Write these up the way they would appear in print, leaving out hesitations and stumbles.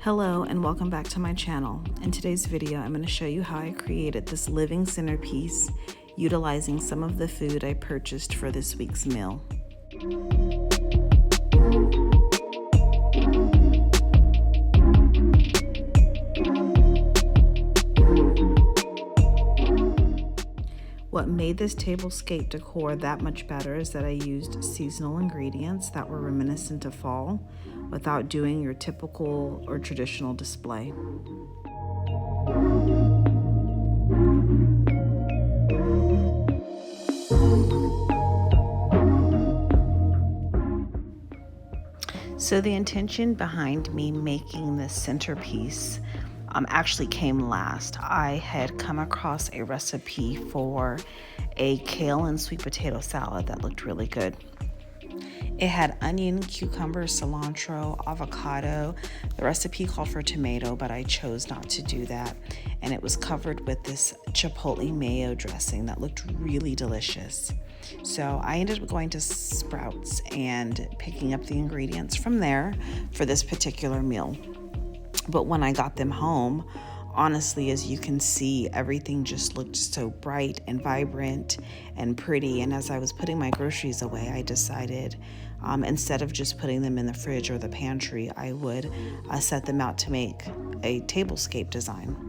Hello and welcome back to my channel. In today's video, I'm going to show you how I created this living centerpiece utilizing some of the food I purchased for this week's meal. What made this tablescape decor that much better is that I used seasonal ingredients that were reminiscent of fall without doing your typical or traditional display. So the intention behind me making this centerpiece actually came last. I had come across a recipe for a kale and sweet potato salad that looked really good. It had onion, cucumber, cilantro, avocado. The recipe called for tomato, but I chose not to do that. And it was covered with this chipotle mayo dressing that looked really delicious. So I ended up going to Sprouts and picking up the ingredients from there for this particular meal. But when I got them home, honestly, as you can see, everything just looked so bright and vibrant and pretty. And as I was putting my groceries away, I decided instead of just putting them in the fridge or the pantry, I would set them out to make a tablescape design.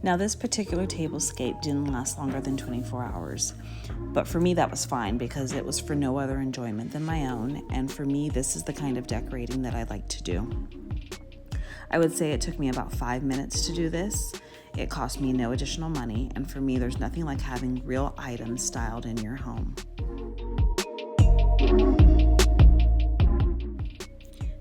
Now, this particular tablescape didn't last longer than 24 hours, but for me that was fine because it was for no other enjoyment than my own, and for me this is the kind of decorating that I like to do. I would say it took me about 5 minutes to do this. It cost me no additional money, and for me there's nothing like having real items styled in your home.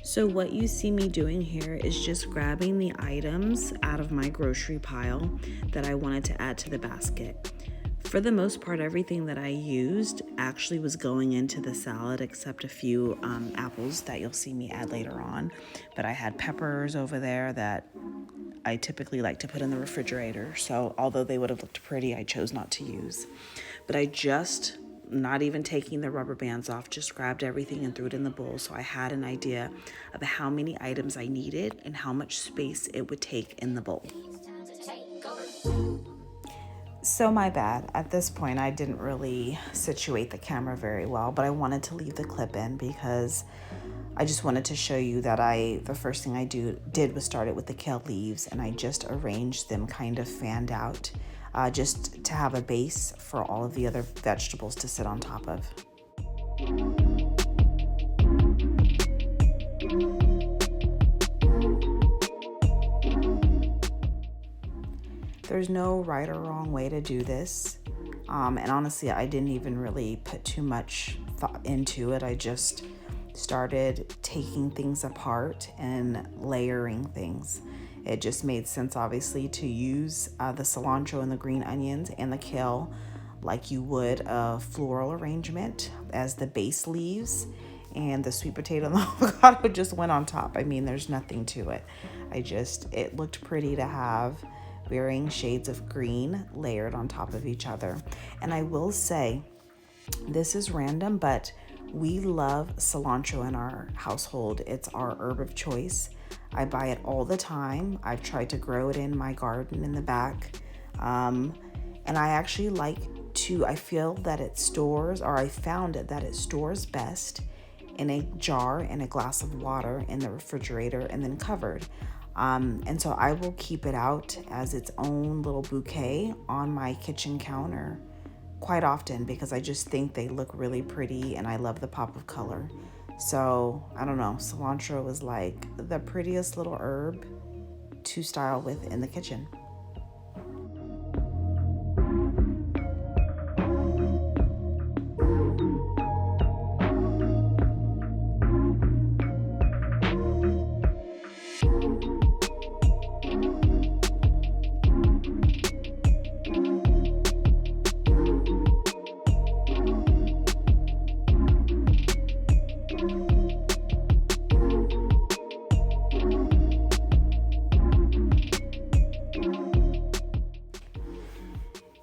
So what you see me doing here is just grabbing the items out of my grocery pile that I wanted to add to the basket. For the most part, everything that I used actually was going into the salad except a few apples that you'll see me add later on. But I had peppers over there that I typically like to put in the refrigerator. So although they would have looked pretty, I chose not to use. But I just, not even taking the rubber bands off, just grabbed everything and threw it in the bowl. So I had an idea of how many items I needed and how much space it would take in the bowl. So my bad. At this point, I didn't really situate the camera very well, but I wanted to leave the clip in because I just wanted to show you that the first thing I did was start it with the kale leaves, and I just arranged them kind of fanned out just to have a base for all of the other vegetables to sit on top of. There's no right or wrong way to do this. And honestly, I didn't even really put too much thought into it. I just started taking things apart and layering things. It just made sense, obviously, to use the cilantro and the green onions and the kale like you would a floral arrangement as the base leaves, and the sweet potato and the avocado just went on top. I mean, there's nothing to it. It looked pretty to have varying shades of green layered on top of each other. And I will say, this is random, but we love cilantro in our household. It's our herb of choice. I buy it all the time. I've tried to grow it in my garden in the back. And I actually I feel that I found that it stores best in a jar and a glass of water in the refrigerator and then covered. And so I will keep it out as its own little bouquet on my kitchen counter quite often because I just think they look really pretty and I love the pop of color. So I don't know, cilantro is like the prettiest little herb to style with in the kitchen.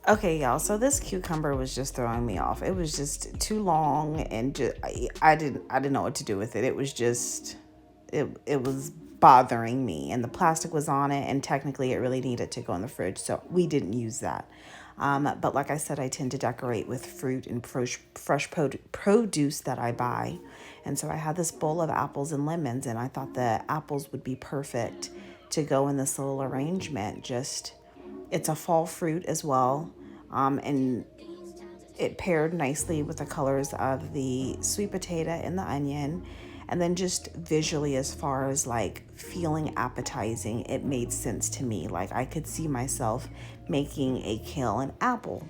Okay, y'all, so this cucumber was just throwing me off. It was just too long and I didn't know what to do with it. it was bothering me, and the plastic was on it, and technically it really needed to go in the fridge, so we didn't use that. But like I said, I tend to decorate with fruit and fresh produce that I buy. And so I had this bowl of apples and lemons, and I thought the apples would be perfect to go in this little arrangement. Just, it's a fall fruit as well. And it paired nicely with the colors of the sweet potato and the onion. And then just visually, as far as like feeling appetizing, it made sense to me. Like I could see myself making a kale and apple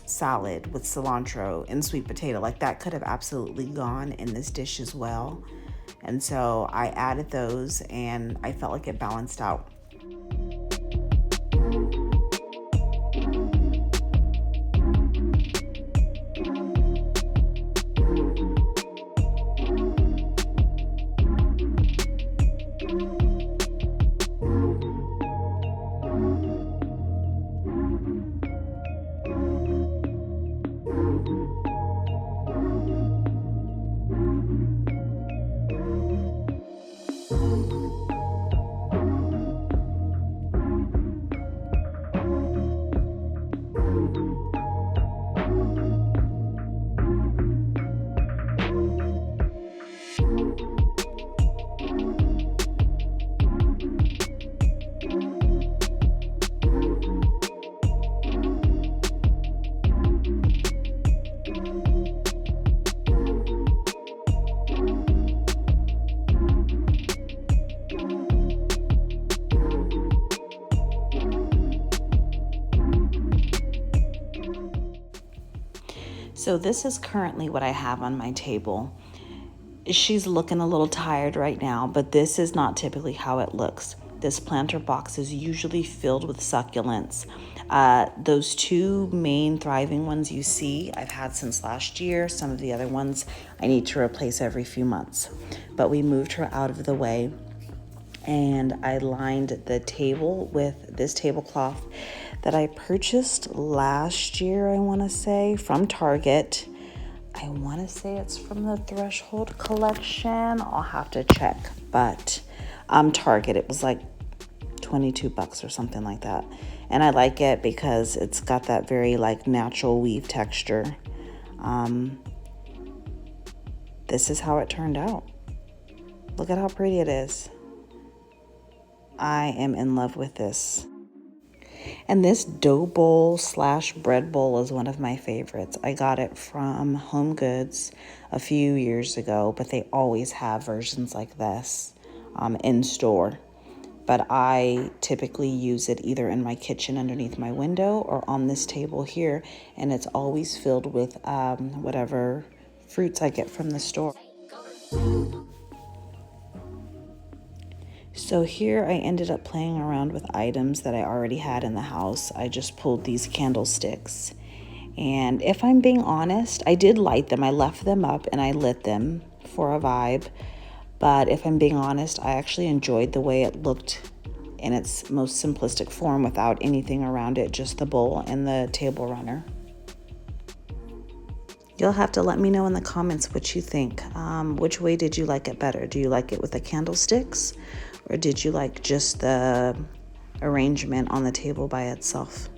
salad with cilantro and sweet potato. Like that could have absolutely gone in this dish as well. And so I added those, and I felt like it balanced out. So this is currently what I have on my table. She's looking a little tired right now, but this is not typically how it looks. This planter box is usually filled with succulents. Those two main thriving ones you see, I've had since last year. Some of the other ones I need to replace every few months. But we moved her out of the way, and I lined the table with this tablecloth that I purchased last year, I want to say, from Target. I want to say it's from the Threshold collection. I'll have to check, but Target, it was like $22 or something like that. And I like it because it's got that very like natural weave texture. This is how it turned out. Look at how pretty it is. I am in love with this. And this dough bowl / bread bowl is one of my favorites. I got it from Home Goods a few years ago, but they always have versions like this in store. But I typically use it either in my kitchen underneath my window or on this table here, and it's always filled with whatever fruits I get from the store. So here I ended up playing around with items that I already had in the house. I just pulled these candlesticks. And if I'm being honest, I did light them. I left them up and I lit them for a vibe. But if I'm being honest, I actually enjoyed the way it looked in its most simplistic form without anything around it, just the bowl and the table runner. You'll have to let me know in the comments what you think. Which way did you like it better? Do you like it with the candlesticks, or did you like just the arrangement on the table by itself?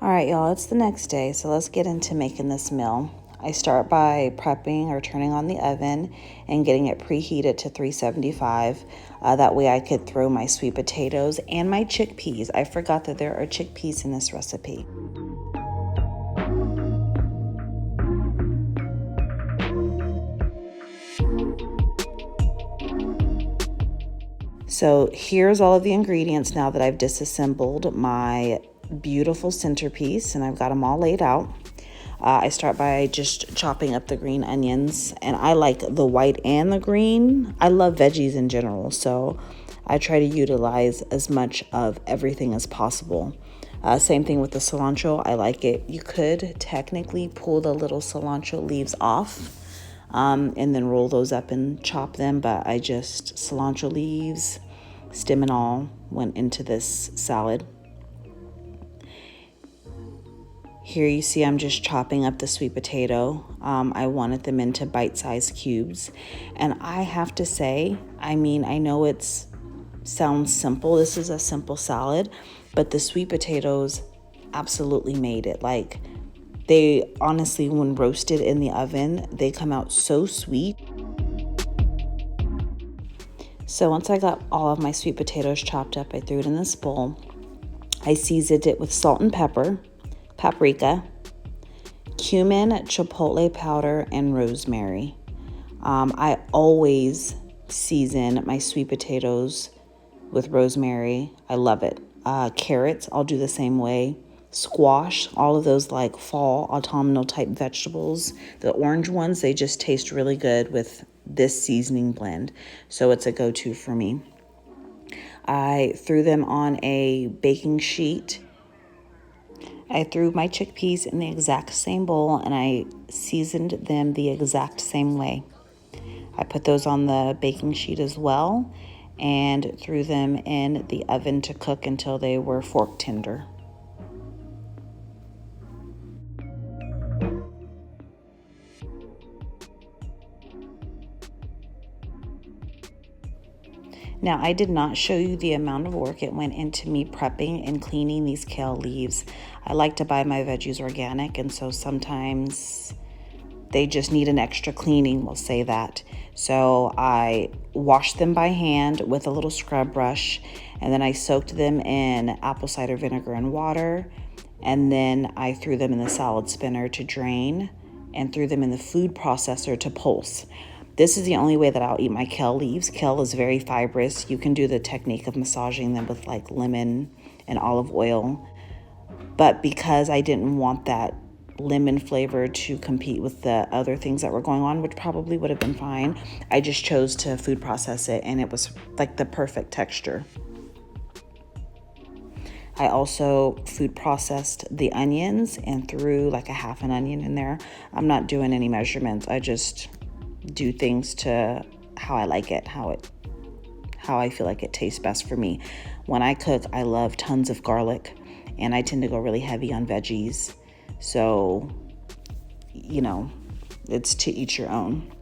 All right, y'all, it's the next day, so let's get into making this meal. I start by prepping or turning on the oven and getting it preheated to 375. That way I could throw my sweet potatoes and my chickpeas. I forgot that there are chickpeas in this recipe. So here's all of the ingredients now that I've disassembled my beautiful centerpiece, and I've got them all laid out. I start by just chopping up the green onions, and I like the white and the green. I love veggies in general, so I try to utilize as much of everything as possible. Same thing with the cilantro. I like it. You could technically pull the little cilantro leaves off and then roll those up and chop them, but I just, cilantro leaves, stem and all, went into this salad. Here you see I'm just chopping up the sweet potato. I wanted them into bite-sized cubes. And I have to say, I mean, I know it's sounds simple. This is a simple salad, but the sweet potatoes absolutely made it. Like, they honestly, when roasted in the oven, they come out so sweet. So once I got all of my sweet potatoes chopped up, I threw it in this bowl. I seasoned it with salt and pepper, paprika, cumin, chipotle powder, and rosemary. I always season my sweet potatoes with rosemary. I love it. Carrots, I'll do the same way. Squash, all of those like fall autumnal type vegetables. The orange ones, they just taste really good with this seasoning blend. So it's a go-to for me. I threw them on a baking sheet. I threw my chickpeas in the exact same bowl and I seasoned them the exact same way. I put those on the baking sheet as well and threw them in the oven to cook until they were fork tender. Now, I did not show you the amount of work it went into me prepping and cleaning these kale leaves. I like to buy my veggies organic, and so sometimes they just need an extra cleaning, we'll say that. So I washed them by hand with a little scrub brush, and then I soaked them in apple cider vinegar and water, and then I threw them in the salad spinner to drain and threw them in the food processor to pulse. This is the only way that I'll eat my kale leaves. Kale is very fibrous. You can do the technique of massaging them with like lemon and olive oil. But because I didn't want that lemon flavor to compete with the other things that were going on, which probably would have been fine, I just chose to food process it, and it was like the perfect texture. I also food processed the onions and threw like a half an onion in there. I'm not doing any measurements. I just do things to how I like it, how I feel like it tastes best for me. When I cook, I love tons of garlic, and I tend to go really heavy on veggies. So, you know, it's to each your own.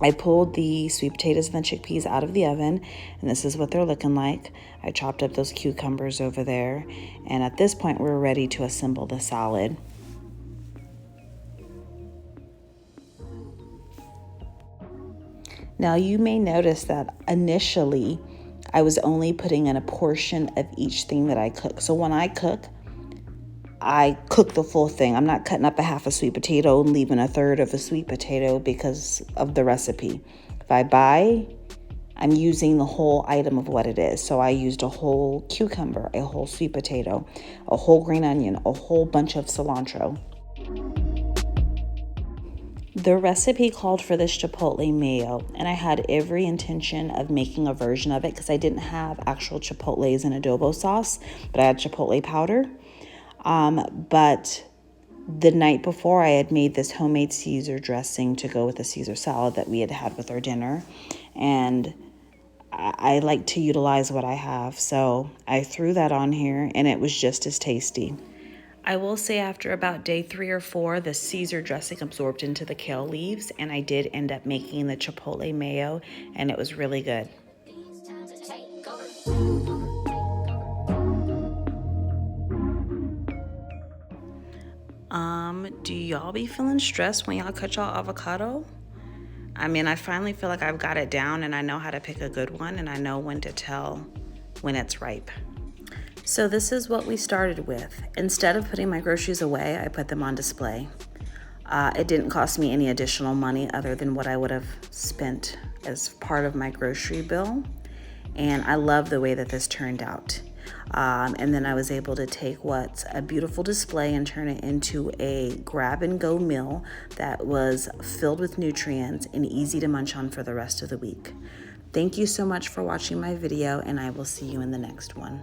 I pulled the sweet potatoes and the chickpeas out of the oven, and this is what they're looking like. I chopped up those cucumbers over there, and at this point, we're ready to assemble the salad. Now, you may notice that initially, I was only putting in a portion of each thing that I cook. So when I cook the full thing. I'm not cutting up a half a sweet potato and leaving a third of a sweet potato because of the recipe. If I buy, I'm using the whole item of what it is. So I used a whole cucumber, a whole sweet potato, a whole green onion, a whole bunch of cilantro. The recipe called for this chipotle mayo, and I had every intention of making a version of it because I didn't have actual chipotles and adobo sauce, but I had chipotle powder. But the night before, I had made this homemade Caesar dressing to go with the Caesar salad that we had had with our dinner, and I like to utilize what I have, so I threw that on here, and it was just as tasty. I will say after about day 3 or 4, the Caesar dressing absorbed into the kale leaves, and I did end up making the chipotle mayo, and it was really good. Do y'all be feeling stressed when y'all cut y'all avocado? I mean, I finally feel like I've got it down, and I know how to pick a good one, and I know when to tell when it's ripe. So this is what we started with. Instead of putting my groceries away, I put them on display. It didn't cost me any additional money other than what I would have spent as part of my grocery bill. And I love the way that this turned out. And then I was able to take what's a beautiful display and turn it into a grab and go meal that was filled with nutrients and easy to munch on for the rest of the week. Thank you so much for watching my video, and I will see you in the next one.